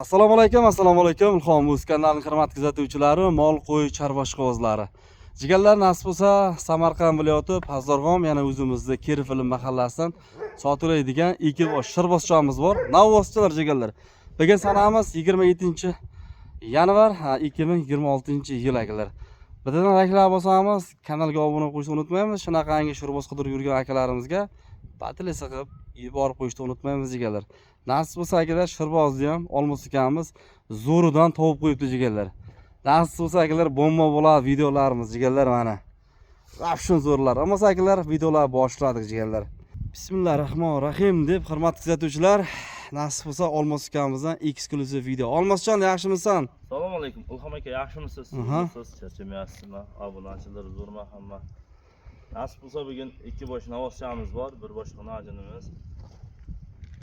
Assalomu alaykum. Ilhom o'z kanalining hurmatli kuzatuvchilari, mol qo'y chorva ishqibozlari. Jigarlar nasib bo'lsa, Samarqand viloyati Pazdarg'om, yana o'zimizda Kerifilm mahallasidan sotiladigan ikki bosh shirbozchamiz bor. Navvoschilar jigarlar. Bugun sanamiz 27-yanvar 2026-yil akalar. Bizdan aklar bo'lsangiz, kanalga obuna bo'lishni unutmaymiz. Shunaqangi shirboz qidirib yurgan akalarimizga batili siqib yuborib qo'yishni unutmaymiz jigarlar. Nasib bo'lsa akalar, shirbozni ham olmoq ekanmiz, zo'ridan topib qo'yibdi jigarlar. Nasib bo'lsa akalar, bomba bo'ladi videolarimiz jigarlar mana. Vafshun zo'rlar. Ammo akalar, videolar boshladik jigarlar. Bismillahirrohmanirrohim deb hurmatli kuzatuvchilar, nasib bo'lsa olmoq ekanimizdan eksklyuziv video. Olmoqjon, yaxshimisan? Assalomu alaykum. Ilhom aka, yaxshimisiz? Siz charchamayapsizmi? Obunachilar zo'rmi hamma? Nasib bo'lsa bugun ikki bosh navoschamiz bor, bir bosh xonajinimiz.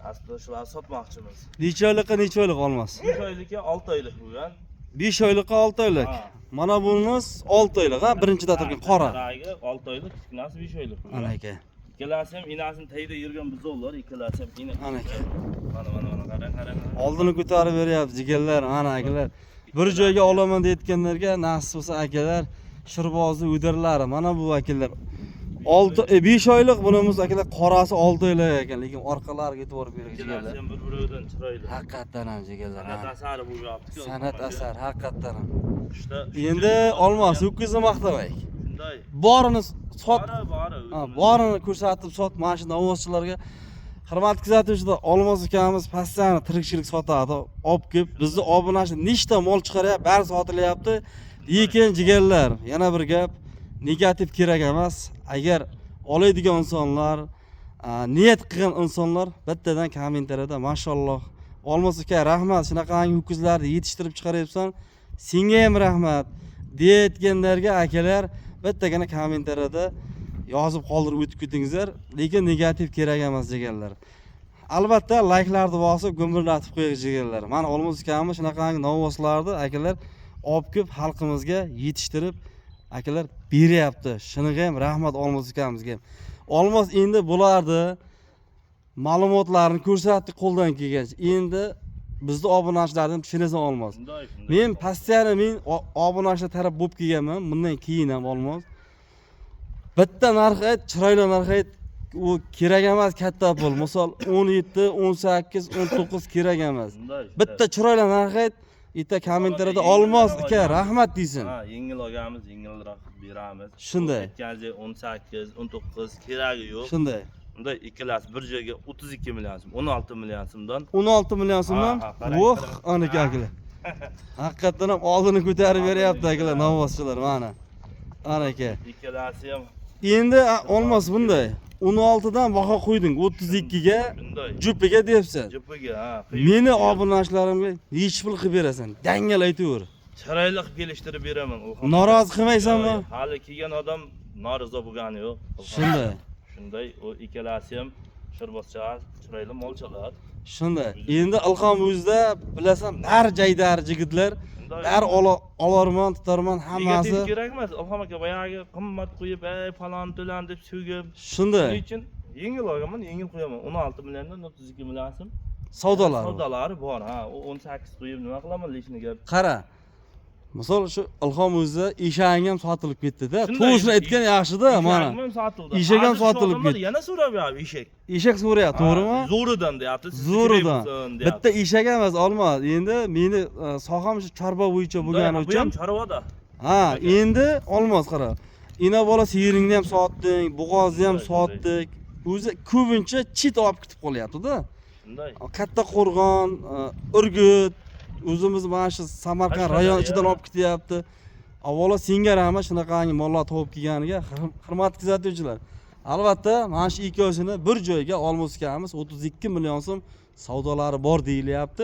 Aslida shularni sotmoqchimiz. Necha oylik olmos? 5 oylikka 6 oylik bo'lgan. 5 oylikka 6 oylik. Mana bunimiz 6 oylik, ha, birinchida turgan qora. Qaragi 6 oylik, kichkinasi 5 oylik. Ana aka. Ikkalasi ham inasini tayda yurgan bizovlar, ikkalasi ham ina. Ana aka. Mana qarang. Oldini ko'tarib beryapti jigarlar, ana akalar. Bir joyga olaman deyotganlarga nasib bo'lsa akalar, shirbozni o'dirlari. Mana bu akalar 5 oylik bunimiz akalar, qorasi 6 oylik ekan, lekin orqalariga e'tibor bering jigarlar. Ikkalasi ham bir-biridan chiroyli. Haqiqatan ham jigarlar. San'at asari bo'lyapti. San'at asar, haqiqatan ham. Ishda Endi olmos, ho'kizni maqtamaylik. shunday. Borini sot. Bari. Borini ko'rsatib sot, mana shu navvoschilarga. Hurmatli kuzatuvchilar, olmos ukamiz pastdan tirikchilik sotadi. Olib kelib, bizni obunachi nechta mol chiqaryapti, bari sotilyapti. Lekin jigarlar, yana bir gap, negativ kerak emas. Agar oladigan insonlar, niyat qilgan insonlar bittadan kommentariyada mashalloh, olmos uka rahmat, shunaqangi ho'kizlarni yetishtirib chiqaryapsan, senga ham rahmat deyotganlarga akalar bittagina kommentariyada yozib qoldirib o'tib ketingizlar, lekin negativ kerak emas deganlar. Albatta layklarni bosib gumburlatib qo'ying deganlar. Mana olmos ukamiz shunaqangi novvoslarni akalar olib kelib xalqimizga yetishtirib akalar beryapti. Shuniga ham rahmat olmos ukamizga. Olmos endi bularni ma'lumotlarni ko'rsatdi qo'ldan kelgancha. Endi bizni obunachilardan tushunasan olmos. Men pastiyani obunachilar taraf bo'lib kelganman, bundan keyin ham olmos. Bitta narx ayt, chiroyli narx ayt, u kerak emas katta pul. Misol 17, 18, 19 kerak emas. Bitta chiroyli narx ayt, bitta kommentariyada olmos aka rahmat deysin. Ha, yengil olganmiz, yengilroq beramiz. Shunday. 18, 19 keragi yo'q. Shunday. Unda ikkalasi bir joyga 32 million so'm, 16 million so'mdan. 16 million so'mdan. Voh, anaka akalar. Haqiqatan ham oldini ko'tarib beryapti akalar, navvoschilar mana. Anaka. Ikkalasi ham Endi olmos bunday. 16 dan baho qo'yding, 32 ga, jupiga debsan. Jupiga, ha. Meni obunachilarimga nechi pul qilib berasan? Dangal aytaver. Chiroyli qilib kelishtirib beraman. Norozi qilmaysanmi? Hali kelgan odam norozi bo'lgani yo'q. Shunday, o ikkalasi ham shirbozchalar, chiroyli molchalar. Shunday. Endi Ilhom o'zida bilasan, har jaydar yigitlar, har olarman, tutarman hammasi. Negativ kerak emas. Ilhom aka boyagi qimmat qo'yib, falon to'lan deb sugib. Shunday. Shuning uchun yengil olganman, yengil qo'yaman. 16 milliondan 32 million so'm savdolari bor. Ha, 18 qo'yib nima qilaman lishni gap. Qara. Misol shu Ilhom o'zida eshagim ham sotilib ketdi-da. To'g'risini aytgan yaxshi-da, mana. Eshak ham sotilib ketdi. Yana so'rayapti eshak. Eshak so'rayapti, to'g'rimi? Zo'ridan deyapti. Zo'ridan. Bitta eshak emas, olmos. Endi meni soham shu chorba bo'yicha bo'lgani uchun. Bu ham chorvada. Ha, endi olmos qara. Ina bola siringni ham sotding, bo'g'ozni ham sotdik. O'zi ko'pincha chit olib ketib qolyapti-da. Shunday. Katta Qo'rg'on, Urgut, o'zimiz mana shu Samarqand rayon ichidan olib ketyapti. Avvalo senga rahmat, shunaqangi mollar topib kelganiga, hurmatli kuzatuvchilar. Albatta, mana shu ikkovsini bir joyga olmos ukamiz 32 million so'm savdolari bor deyilyapti.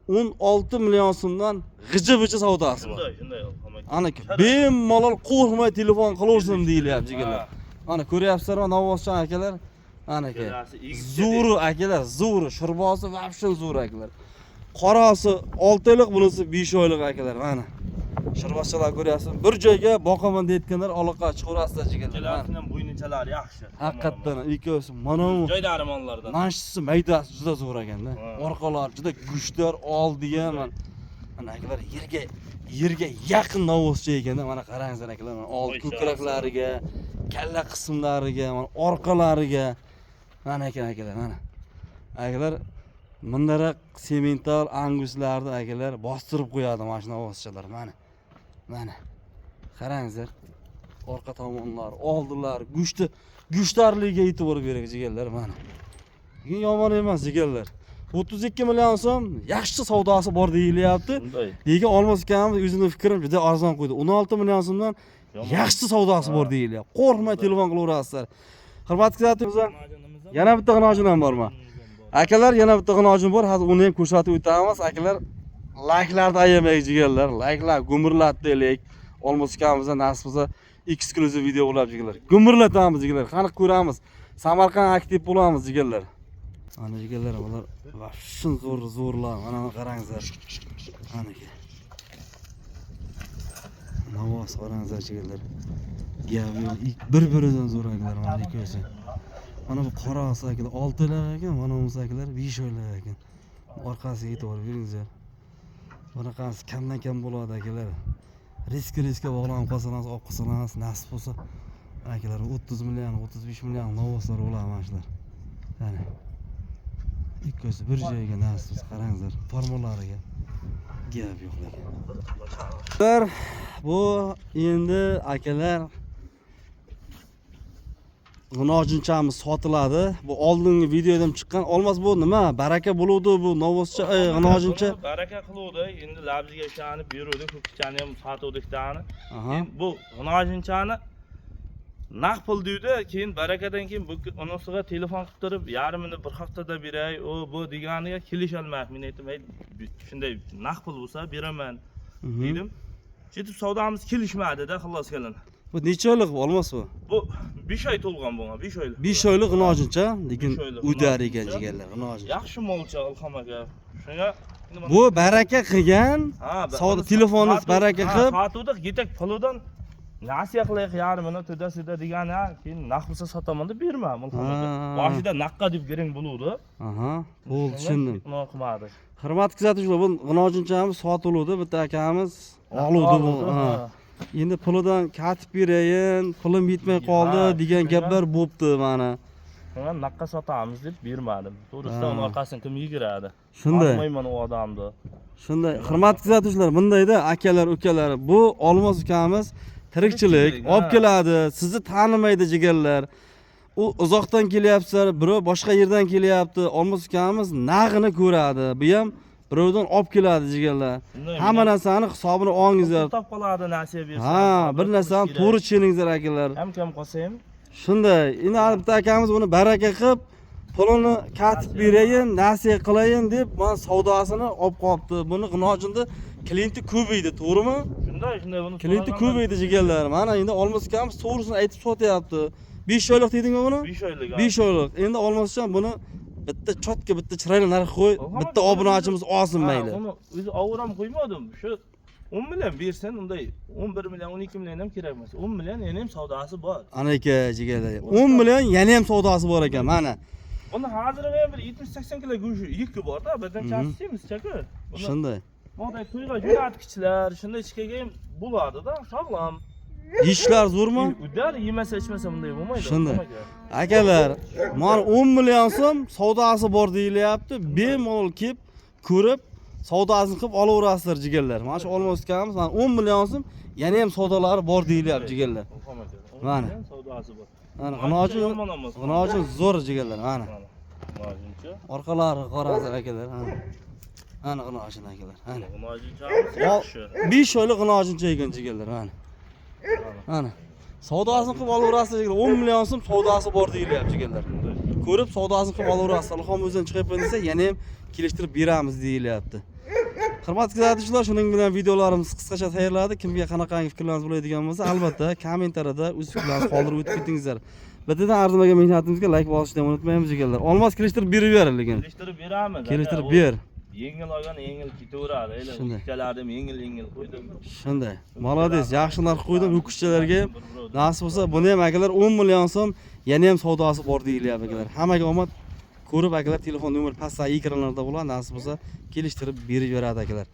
16 million so'mdan g'iji-bichi savdosi bor. Shunday. Ana bemalol qo'rqmay telefon qilaversin deyilyapti jigarlar. Mana ko'ryapsizlarmi navvoschi akalar? Ana aka. Zo'ri akalar, zo'ri, shirbozi vafshin zo'ri akalar. Qorasi 6 oylik, bunisi 5 oylik akalar, mana. Shirbozchilar ko'ryapsiz. Bir joyga boqaman deyotganlar aloqa chiqarasizlar jigarlar. Ikkalasining bo'yni Lekinchalar yaxshi. Haqiqatdan ikkosi mana bu Joylari mollardan. mashisi maydasi juda zo'r ekanda. Ha. Orqalari juda kuchlar, oldi ham mana akalar yerga yaqin novoscha ekanda. Mana qarangizlar akalar, mana old ko'kraklariga, kalla qismlariga, mana orqalariga. Mana ekan akalar, mana. Akalar bundaroq semental anguslarni akalar bostirib qo'yadi mashina novoschalar mana. Mana. Qarangizlar. Orqa tomonlar, oldilar, go'shtarligiga e'tibor bering jigarlar mana. Yomon emas jigarlar. 32 million so'm yaxshi savdosi bor deyilyapti. Lekin olmas ekanmiz, o'zimning fikrim juda arzon qo'ydi. 16 million so'mdan yaxshi savdosi bor deyilyapti. Qo'rqmay telefon qilaverasizlar. Hurmatli kuzatuvchilar, yana bitta g'inojin ham bormi? Akalar, yana bitta g'inojin bor. Hozir uni ham ko'rsatib o'tamiz. Akalar, layklarni ayamang jigarlar. Layklar gumurlatdik. Olmas ekanmiz, nasib bo'lsa eksklyuziv video bo'ladi jigarlar. Gumurlatamiz jigarlar. Qani ko'ramiz. Samarqand aktiv bo'lamiz jigarlar. Mana jigarlar, bular vashshin zo'rlar. Mana qarangizlar. Mana ke. Navos qarangizlar jigarlar. Bir-biridan zo'r akalar mana ikkosi. Mana bu qora sakilar 6 lar ekan, mana bu sakilar 5 oylar ekan. Orqasiga e'tibor beringizlar. Bunaqasi kamdan kam bo'ladi akalar. Riska bog'lanib qolsangiz, olib qolsangiz, nasib bo'lsa akalar 30 million, 35 million novoslar bo'ladi mana shular. Ya'ni ikkosi bir joyga nasib bo'lsa qarangizlar, formulariga gap yo'q lekin. Bu endi akalar g'inojinchamiz sotiladi. Bu oldingi videoda ham chiqqan. Olmas bu nima? Baraka bo'luvdi bu novoscha, g'inojincha. Baraka qiluvdi. Endi labziga ishlanib beruvdi, ko'kchani ham sotuvdikdani. Endi bu g'inojinchani naq pul deydi, keyin barakadan keyin bu onasiga telefon qilib turib, yarmini bir haftada beray, bu deganiga kelisholmayapti. Men aytdim, shunday naq pul bo'lsa beraman dedim. Ketib savdomiz kelishmadi-da, xullas kelin. Bu necha oylik olmas bu? Bu 5 oy to'lgan bunga, 5 oylik. 5 oylik g'inojincha, lekin udar ekan jigarlar, g'inojincha. Yaxshi molcha Ilhom aka. Shunga bu baraka qilgan, savdo telefoningiz baraka qilib, sotuvdik, yetak pulidan nasiya qilaylik yarmini to'da-sida degani, keyin naq bo'lsa sotaman deb bermam Ilhom aka. Boshida naqqa deb bering bo'luvdi. Aha, bo'ldi, tushundim. Nima qilmadi. Hurmatli kuzatuvchilar, bu g'inojinchamiz sotiluvdi, bitta akamiz oluvdi bu. Endi pulidan katib berayin, pulim yetmay qoldi degan gaplar bo'pti mana. Men naqqa sotamiz deb bermadim. To'g'risi uni orqasidan kim yigiradi? Shunday. Olmayman u odamni. Shunday. Hurmatli kuzatuvchilar, bundayda akalar, ukalar, bu Olmos ukamiz tirikchilik olib keladi. Sizni tanimaydi jigarlar. U uzoqdan kelyapsizlar, birov boshqa yerdan kelyapti. Olmos ukamiz nag'ini ko'radi. Bu ham birovdan olib keladi jigarlar. Hamma narsani hisobini olingizlar. Topib qoladi nasiya bersa. Ha, bir narsani to'g'ri tushuningizlar akalar. Ham qolsa ham. Shunday. Endi bitta akamiz uni baraka qilib, pulini katib berayin, nasiya qilayin deb mana savdosini olib qolibdi. Buni g'inojinda klienti ko'paydi, to'g'rimi? Shunday buni. Klienti ko'paydi jigarlar. Mana endi Olmos ukamiz to'g'risini aytib sotyapti. 5 oylik dedingmi buni? 5 oylik. 5 oylik. Endi Olmosjon buni bitta chotka, bitta chiroyli narx qo'y, bitta obunachimiz olsin mayli. Uni o'zi ovuram qo'ymadim. Shu 10 million bersan, unday 11 million, 12 million ham kerak emas. 10 million yana ham savdosi bor. Ana aka jigarlar. 10 million yana ham savdosi bor ekan, mana. Buni hozirga bir 70-80 kilo go'sht yiki bor-da, bizdan chasimiz chaka. Shunday. Bunday to'yga jo'natkichlar, shunday ichkaga ham bo'ladi-da, sog'lom. Ishlar zo'rmi? Udar yemasa ichmasa bunday bo'lmaydi. Shunday. Akalar, mana 10 million so'm savdosi bor deyilyapti. Bemalol kelib, ko'rib, savdosini qilib olaverasizlar jigarlar. Mana shu Olmos ukamiz, mana 10 million so'm yana ham savdolari bor deyilyapti jigarlar. Mana savdosi bor. Mana g'inojin zo'r jigarlar, mana. G'inojincha. Orqalari qorangizlar akalar, mana. Mana g'inojin akalar, mana. G'inojinchamiz yaxshi. 5 oylik g'inojincha ekan jigarlar, mana. Mana. Savdosini qilib olaverasizlar jigarlar. 10 million so'm savdosi bor deyilyapti jigarlar. Ko'rib savdosini qilib olaverasizlar. Ilhom o'zidan chiqib desa, yana ham kelishtirib beramiz deyilyapti. Hurmatli kuzatuvchilar, shuning bilan videolarimiz qisqacha tayyorladi. Kimga qanaqangi fikrlaringiz bo'ladigan bo'lsa, albatta kommentariyada o'z fikrlaringizni qoldirib o'tib ketingizlar. Bittadan arzimagan mehnatimizga like bosishni unutmaymiz jigarlar. Olmos kelishtirib berib ber lekin. Kelishtirib beramiz. Kelishtirib ber. Yengil olgan yengil ketaveradi. Shunday. Ikkalarim yengil qo'ydim. Shunday. Молодец, yaxshi narx qo'ydim yukishchalarga. Nasib bo'lsa, buni ham akalar 10 million so'm yana ham savdosi bor deyilyapti akalar. Hammaga omad. Ko'rib akalar telefon nomer pastdagi ekranlarda bo'ladi. Nasib bo'lsa, kelishtirib berib beradi akalar.